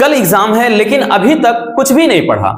कल एग्जाम है लेकिन अभी तक कुछ भी नहीं पढ़ा,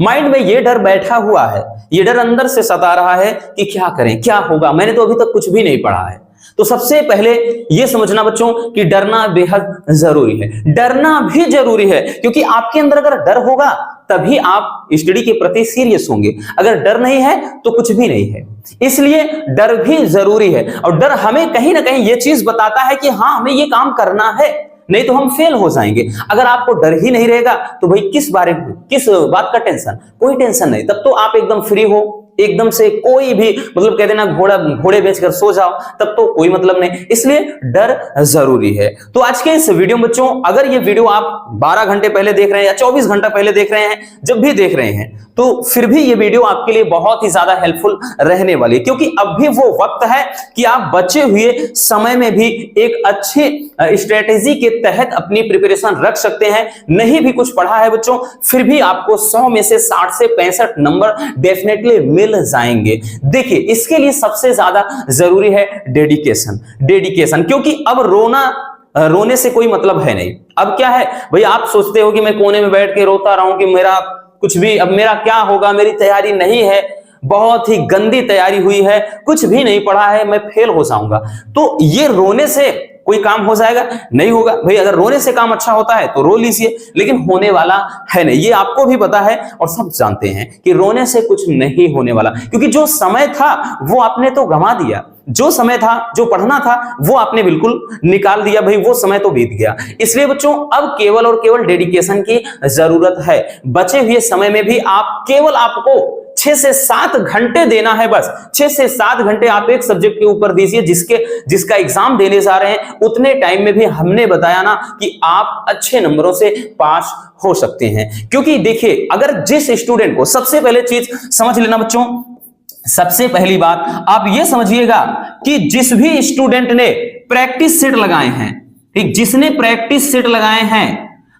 माइंड में ये डर बैठा हुआ है, ये डर अंदर से सता रहा है कि क्या करें, क्या होगा, मैंने तो अभी तक कुछ भी नहीं पढ़ा है। तो सबसे पहले यह समझना बच्चों कि डरना बेहद जरूरी है। डरना भी जरूरी है क्योंकि आपके अंदर अगर डर होगा तभी आप स्टडी के प्रति सीरियस होंगे। अगर डर नहीं है तो कुछ भी नहीं है। इसलिए डर भी जरूरी है और डर हमें कहीं ना कहीं यह चीज बताता है कि हाँ हमें यह काम करना है, नहीं तो हम फेल हो जाएंगे। अगर आपको डर ही नहीं रहेगा तो भाई किस बात का टेंशन, कोई टेंशन नहीं। तब तो आप एकदम फ्री हो, एकदम से कोई भी मतलब कहते ना घोड़े बेचकर सो जाओ, तब तो कोई मतलब नहीं। इसलिए डर जरूरी है। तो आज के इस वीडियो में बच्चों, अगर ये वीडियो आप 12 घंटे पहले देख रहे हैं या 24 घंटा पहले देख रहे हैं, जब भी देख रहे हैं, तो फिर भी ये वीडियो आपके लिए बहुत ही ज्यादा हेल्पफुल रहने वाली है क्योंकि अब भी वो वक्त है कि आप बचे हुए समय में भी एक अच्छे स्ट्रेटेजी के तहत अपनी प्रिपरेशन रख सकते हैं। नहीं भी कुछ पढ़ा है बच्चों, फिर भी आपको 100 में से 60 से 65 नंबर डेफिनेटली मिल जाएंगे। देखिए, इसके लिए सबसे ज्यादा जरूरी है डेडिकेशन, क्योंकि अब रोने से कोई मतलब है नहीं। अब क्या है भाई, आप सोचते हो कि मैं कोने में बैठ के रोता रहूं कि मेरा कुछ भी, अब मेरा क्या होगा, मेरी तैयारी नहीं है, बहुत ही गंदी तैयारी हुई है, कुछ भी नहीं पढ़ा है, मैं फेल हो जाऊंगा। तो ये रोने से कोई काम हो जाएगा? नहीं होगा भाई। अगर रोने से काम अच्छा होता है तो रो लीजिए, लेकिन होने वाला है नहीं। ये आपको भी पता है और सब जानते हैं कि रोने से कुछ नहीं होने वाला, क्योंकि जो समय था वो आपने तो गंवा दिया। जो समय था, जो पढ़ना था, वो आपने बिल्कुल निकाल दिया भाई, वो समय तो बीत गया। इसलिए बच्चों, अब केवल और केवल डेडिकेशन की जरूरत है। बचे हुए समय में भी आपको 6 से 7 घंटे देना है, बस 6 से 7 घंटे आप एक सब्जेक्ट के ऊपर दीजिए जिसका एग्जाम देने जा रहे हैं। उतने टाइम में भी हमने बताया ना कि आप अच्छे नंबरों से पास हो सकते हैं। क्योंकि देखिए, अगर जिस स्टूडेंट को, सबसे पहले चीज समझ लेना बच्चों, सबसे पहली बात आप ये समझिएगा कि जिस भी स्टूडेंट ने प्रैक्टिस सेट लगाए हैं, ठीक, जिसने प्रैक्टिस सेट लगाए हैं,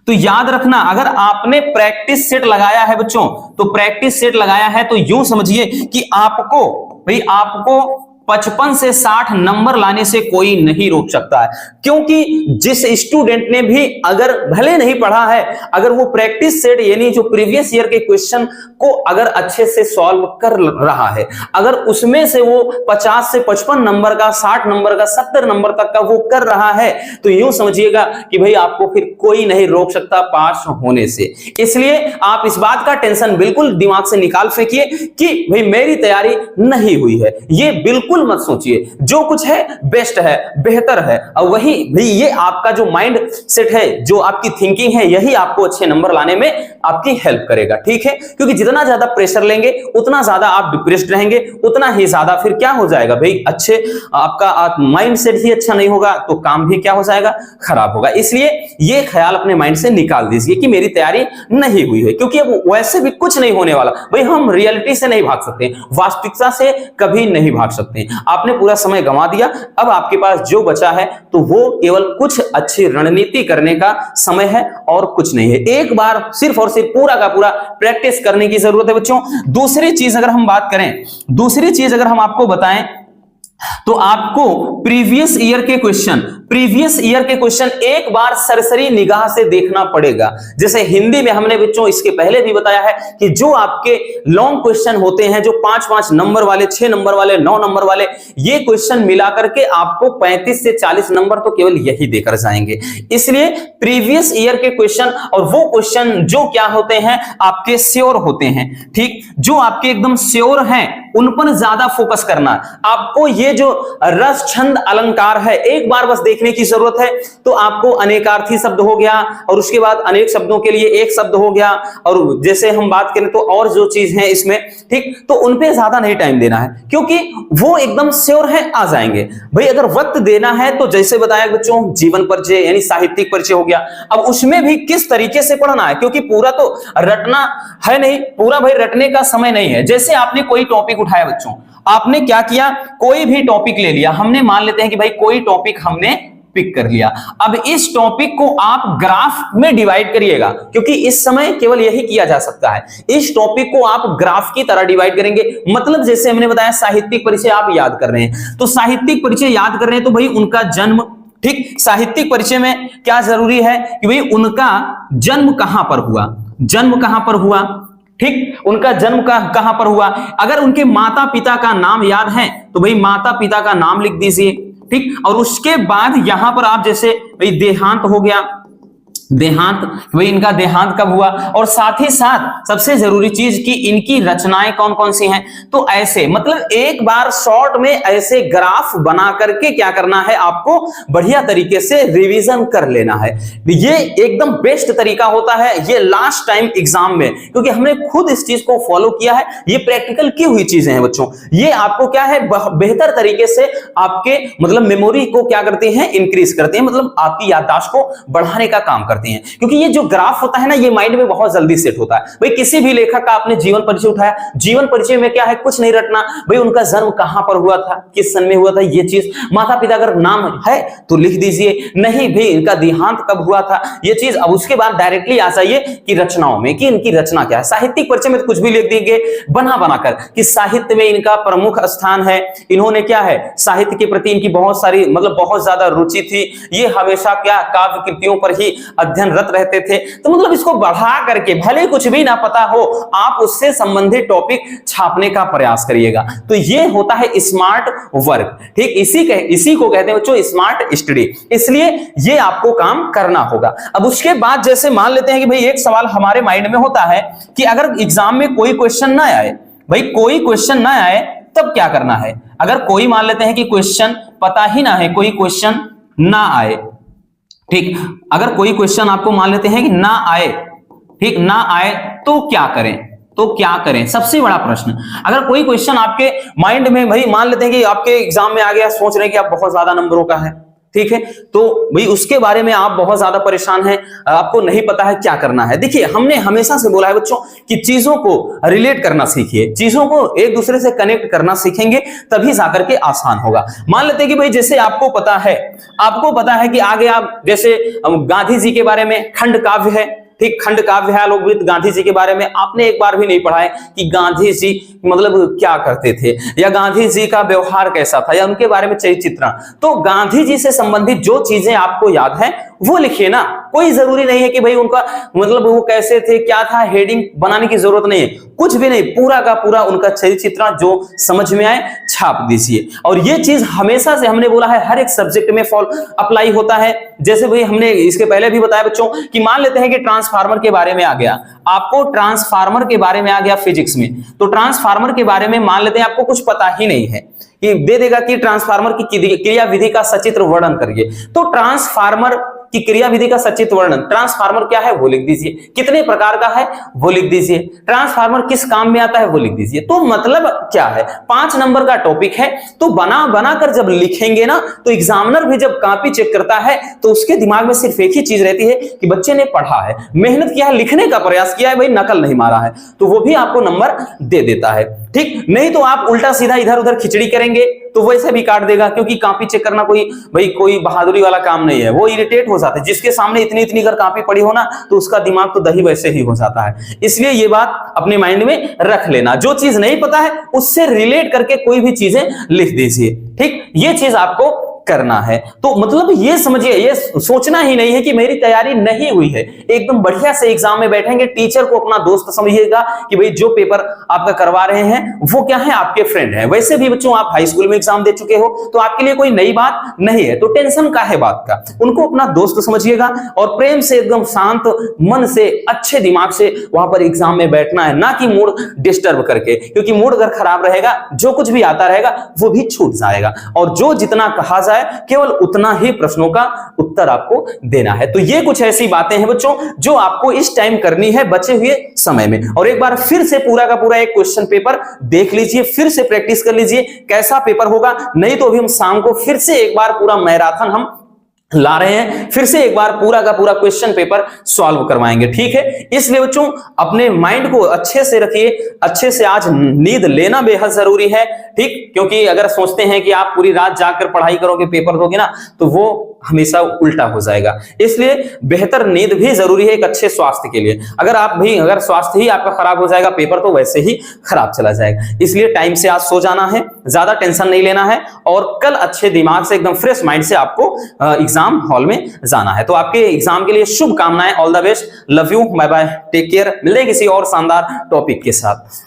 तो याद रखना, अगर आपने प्रैक्टिस सेट लगाया है बच्चों, तो प्रैक्टिस सेट लगाया है तो यूं समझिए कि आपको 55 से 60 नंबर लाने से कोई नहीं रोक सकता है। क्योंकि जिस स्टूडेंट ने भी अगर भले नहीं पढ़ा है, अगर वो प्रैक्टिस सेट यानी जो प्रीवियस ईयर के क्वेश्चन को अगर अच्छे से सॉल्व कर रहा है, अगर उसमें से वो 50 से 55 नंबर का, 60 नंबर का, 70 नंबर तक का वो कर रहा है, तो यूं समझिएगा कि भाई आपको फिर कोई नहीं रोक सकता पास होने से। इसलिए आप इस बात का टेंशन बिल्कुल दिमाग से निकाल फेंकिए कि भाई मेरी तैयारी नहीं हुई है, ये बिल्कुल मत सोचिए। जो कुछ है बेस्ट है, बेहतर है, और वही भाई ये आपका जो माइंड सेट है, जो आपकी थिंकिंग है, यही आपको अच्छे नंबर लाने में आपकी हेल्प करेगा। ठीक है, क्योंकि जितना ज्यादा प्रेशर लेंगे उतना ज्यादा आप डिप्रेस्ड रहेंगे, उतना ही ज्यादा फिर क्या हो जाएगा भाई, अच्छे आपका माइंड सेट ही अच्छा नहीं होगा तो काम भी क्या हो जाएगा, खराब होगा। इसलिए ये ख्याल अपने माइंड से निकाल दीजिए कि मेरी तैयारी नहीं हुई है, क्योंकि अब वैसे भी कुछ नहीं होने वाला भाई। हम रियलिटी से नहीं भाग सकते, वास्तविकता से कभी नहीं भाग सकते। आपने पूरा समय गंवा दिया, अब आपके पास जो बचा है तो वो केवल कुछ अच्छी रणनीति करने का समय है और कुछ नहीं है। एक बार सिर्फ और सिर्फ पूरा का पूरा प्रैक्टिस करने की जरूरत है बच्चों। दूसरी चीज अगर हम बात करें, दूसरी चीज अगर हम आपको बताएं, तो आपको प्रीवियस ईयर के क्वेश्चन एक बार सरसरी निगाह से देखना पड़ेगा। जैसे हिंदी में हमने बच्चों इसके पहले भी बताया है कि जो आपके लॉन्ग क्वेश्चन होते हैं, जो 5-5 नंबर वाले, 6 नंबर वाले, 9 नंबर वाले, ये क्वेश्चन मिलाकर के आपको 35 से 40 नंबर तो केवल यही देकर जाएंगे। इसलिए प्रीवियस ईयर के क्वेश्चन और वो क्वेश्चन जो क्या होते हैं, आपके श्योर होते हैं, ठीक, जो आपके एकदम श्योर हैं, उन पर ज्यादा फोकस करना। आपको ये जो रस छंद अलंकार है, एक बार बस देखने की जरूरत है। तो आपको अनेकार्थी शब्द हो गया, और उसके बाद अनेक शब्दों के लिए एक शब्द हो गया, और जैसे हम बात करें तो और जो चीज है इसमें, ठीक, तो उन पे ज्यादा नहीं टाइम देना है, क्योंकि वो एकदम श्योर है, आ जाएंगे भाई। अगर वक्त देना है तो जैसे बताया बच्चों, जीवन परिचय यानी साहित्यिक परिचय हो गया। अब उसमें भी किस तरीके से पढ़ना है, क्योंकि पूरा तो रटना है नहीं, पूरा भाई रटने का समय नहीं है। जैसे आपने कोई टॉपिक उठाया बच्चों, आपने क्या किया, कोई भी टॉपिक ले लिया, हमने मान लेते हैं कि भाई कोई टॉपिक हमने पिक कर लिया। अब इस टॉपिक को आप ग्राफ में डिवाइड करिएगा, क्योंकि इस समय केवल यही किया जा सकता है। इस टॉपिक को आप ग्राफ की तरह डिवाइड करेंगे। मतलब जैसे हमने बताया साहित्यिक परिचय आप याद कर रहे हैं, तो साहित्यिक परिचय याद कर रहे हैं तो भाई उनका जन्म, ठीक, साहित्यिक परिचय में क्या जरूरी है कि भाई उनका जन्म कहां पर हुआ, जन्म कहां पर हुआ, ठीक, उनका जन्म कहां पर हुआ। अगर उनके माता पिता का नाम याद है तो भाई माता पिता का नाम लिख दीजिए, ठीक। और उसके बाद यहां पर आप जैसे भाई देहांत हो गया, देहांत, भाई इनका देहांत कब हुआ, और साथ ही साथ सबसे जरूरी चीज कि इनकी रचनाएं कौन कौन सी हैं। तो ऐसे मतलब एक बार शॉर्ट में ऐसे ग्राफ बना करके क्या करना है, आपको बढ़िया तरीके से रिवीजन कर लेना है। ये एकदम बेस्ट तरीका होता है ये लास्ट टाइम एग्जाम में, क्योंकि हमने खुद इस चीज को फॉलो किया है। ये प्रैक्टिकल की हुई चीजें हैं बच्चों, ये आपको क्या है बेहतर तरीके से आपके मतलब मेमोरी को क्या करते हैं, इंक्रीज करते हैं, मतलब आपकी याददाश्त को बढ़ाने का काम करते हैं। क्योंकि ये जो ग्राफ होता है ना, ये माइंड में बहुत जल्दी सेट होता है। भाई किसी भी लेखक का आपने जीवन परिचय उठाया, जीवन परिचय में क्या है, कुछ नहीं रटना, भाई उनका जन्म कहां पर हुआ था, किस सन में हुआ था, ये चीज, माता पिता अगर नाम है तो लिख दीजिए, नहीं भी इनका देहांत कब हुआ था, ये चीज। अब उसके बाद डायरेक्टली आ जाइए कि रचनाओं में, कि इनकी रचना क्या है। साहित्यिक परिचय में तो कुछ भी लिख देंगे बना बनाकर कि साहित्य में इनका प्रमुख स्थान है, इन्होंने क्या है साहित्य के प्रति इनकी बहुत सारी मतलब बहुत ज्यादा रुचि थी, ये हमेशा क्या काव्य कृतियों पर ही अध्ययनरत रहते थे। तो मतलब इसको बढ़ा करके भले कुछ भी ना पता हो, आप उससे संबंधित टॉपिक छापने का प्रयास करिएगा। तो ये होता है स्मार्ट वर्क, ठीक, इसी को कहते हैं बच्चों स्मार्ट स्टडी। इसलिए ये आपको काम करना होगा। अब उसके बाद जैसे मान लेते हैं कि भाई एक सवाल हमारे माइंड में होता है कि अगर एग्जाम में कोई क्वेश्चन ना आए, भाई कोई क्वेश्चन ना आए तब क्या करना है। अगर कोई मान लेते हैं कि क्वेश्चन पता ही ना है, कोई क्वेश्चन ना आए, ठीक, अगर कोई क्वेश्चन आपको मान लेते हैं कि ना आए, ठीक, ना आए तो क्या करें, तो क्या करें। सबसे बड़ा प्रश्न, अगर कोई क्वेश्चन आपके माइंड में भाई मान लेते हैं कि आपके एग्जाम में आ गया, सोच रहे हैं कि आप बहुत ज्यादा नंबरों का है, ठीक है, तो भाई उसके बारे में आप बहुत ज्यादा परेशान हैं, आपको नहीं पता है क्या करना है। देखिए हमने हमेशा से बोला है बच्चों कि चीजों को रिलेट करना सीखिए, चीजों को एक दूसरे से कनेक्ट करना सीखेंगे तभी जाकर के आसान होगा। मान लेते हैं कि भाई जैसे आपको पता है कि आगे आप जैसे गांधी जी के बारे में खंड काव्य है, ठीक, खंड काव्य है लोकगीत गांधी जी के बारे में, आपने एक बार भी नहीं पढ़ा है कि गांधी जी मतलब क्या करते थे, या गांधी जी का व्यवहार कैसा था, या उनके बारे में चित्रण। तो गांधी जी से संबंधित जो चीजें आपको याद है वो लिखिए ना, कोई जरूरी नहीं है कि भाई उनका मतलब वो कैसे थे, क्या था, हेडिंग बनाने की जरूरत नहीं है, कुछ भी नहीं, पूरा का पूरा उनका चित्रण जो समझ में आए छाप दीजिए। और ये चीज हमेशा से हमने बोला है हर एक सब्जेक्ट में अप्लाई होता है। जैसे भाई हमने इसके पहले भी बताया बच्चों कि मान लेते हैं कि ट्रांसफार्मर के बारे में आ गया, आपको ट्रांसफार्मर के बारे में आ गया फिजिक्स में, तो ट्रांसफार्मर के बारे में मान लेते हैं आपको कुछ पता ही नहीं है, कि दे देगा कि ट्रांसफार्मर की क्रिया विधि का सचित्र वर्णन करिए, तो ट्रांसफार्मर की क्रिया विधि का सचित्र वर्णन, ट्रांसफार्मर क्या है वो लिख दीजिए, कितने प्रकार का है वो लिख दीजिए, ट्रांसफार्मर किस काम में आता है वो लिख दीजिए। तो मतलब क्या है, 5 नंबर का टॉपिक है, तो बना कर जब लिखेंगे ना, तो एग्जामिनर भी जब कॉपी चेक करता है तो उसके दिमाग में सिर्फ एक ही चीज रहती है कि बच्चे ने पढ़ा है, मेहनत किया है, लिखने का प्रयास किया है, भाई नकल नहीं मारा है, तो वो भी आपको नंबर दे देता है, ठीक। नहीं तो आप उल्टा सीधा इधर उधर खिचड़ी करेंगे तो वैसे भी काट देगा, क्योंकि कॉपी चेक करना कोई बहादुरी वाला काम नहीं है, वो इरिटेट हो जाता है। जिसके सामने इतनी अगर कॉपी पड़ी हो ना, तो उसका दिमाग तो दही वैसे ही हो जाता है। इसलिए ये बात अपने माइंड में रख लेना, जो चीज नहीं पता है उससे रिलेट करके कोई भी चीजें लिख दीजिए, ठीक, ये चीज आपको करना है। तो मतलब ये समझिए, ये सोचना ही नहीं है कि मेरी तैयारी नहीं हुई है, एकदम बढ़िया से एग्जाम में बैठेंगे, टीचर को अपना दोस्त समझिएगा कि भाई जो पेपर आपका करवा रहे हैं वो क्या है, आपके फ्रेंड है। वैसे भी बच्चों आप हाई स्कूल में एग्जाम दे चुके हो, तो आपके लिए कोई नई बात नहीं है, तो टेंशन का है बात का, उनको अपना दोस्त समझिएगा और प्रेम से एकदम शांत मन से अच्छे दिमाग से वहां पर एग्जाम में बैठना है, ना कि मूड डिस्टर्ब करके, क्योंकि मूड अगर खराब रहेगा जो कुछ भी आता रहेगा वो भी छूट जाएगा, और जो जितना कहा जाए केवल उतना ही प्रश्नों का उत्तर आपको देना है। तो ये कुछ ऐसी बातें हैं बच्चों जो आपको इस टाइम करनी है बचे हुए समय में। और एक बार फिर से पूरा का पूरा एक क्वेश्चन पेपर देख लीजिए, फिर से प्रैक्टिस कर लीजिए कैसा पेपर होगा, नहीं तो अभी हम शाम को फिर से एक बार पूरा मैराथन हम ला रहे हैं, फिर से एक बार पूरा का पूरा क्वेश्चन पेपर सॉल्व करवाएंगे, ठीक है। इसलिए बच्चों अपने माइंड को अच्छे से रखिए, अच्छे से आज नींद लेना बेहद जरूरी है, ठीक, क्योंकि अगर सोचते हैं कि आप पूरी रात जाकर पढ़ाई करोगे पेपर दोगे ना, तो वो हमेशा उल्टा हो जाएगा। इसलिए बेहतर नींद भी जरूरी है एक अच्छे स्वास्थ्य के लिए। अगर स्वास्थ्य ही आपका खराब हो जाएगा, पेपर तो वैसे ही खराब चला जाएगा। इसलिए टाइम से आज सो जाना है, ज्यादा टेंशन नहीं लेना है और कल अच्छे दिमाग से, एकदम फ्रेश माइंड से आपको एग्जाम हॉल में जाना है। तो आपके एग्जाम के लिए शुभकामनाएं, all the best, love you, bye bye, take care. मिलते हैं किसी और शानदार टॉपिक के साथ।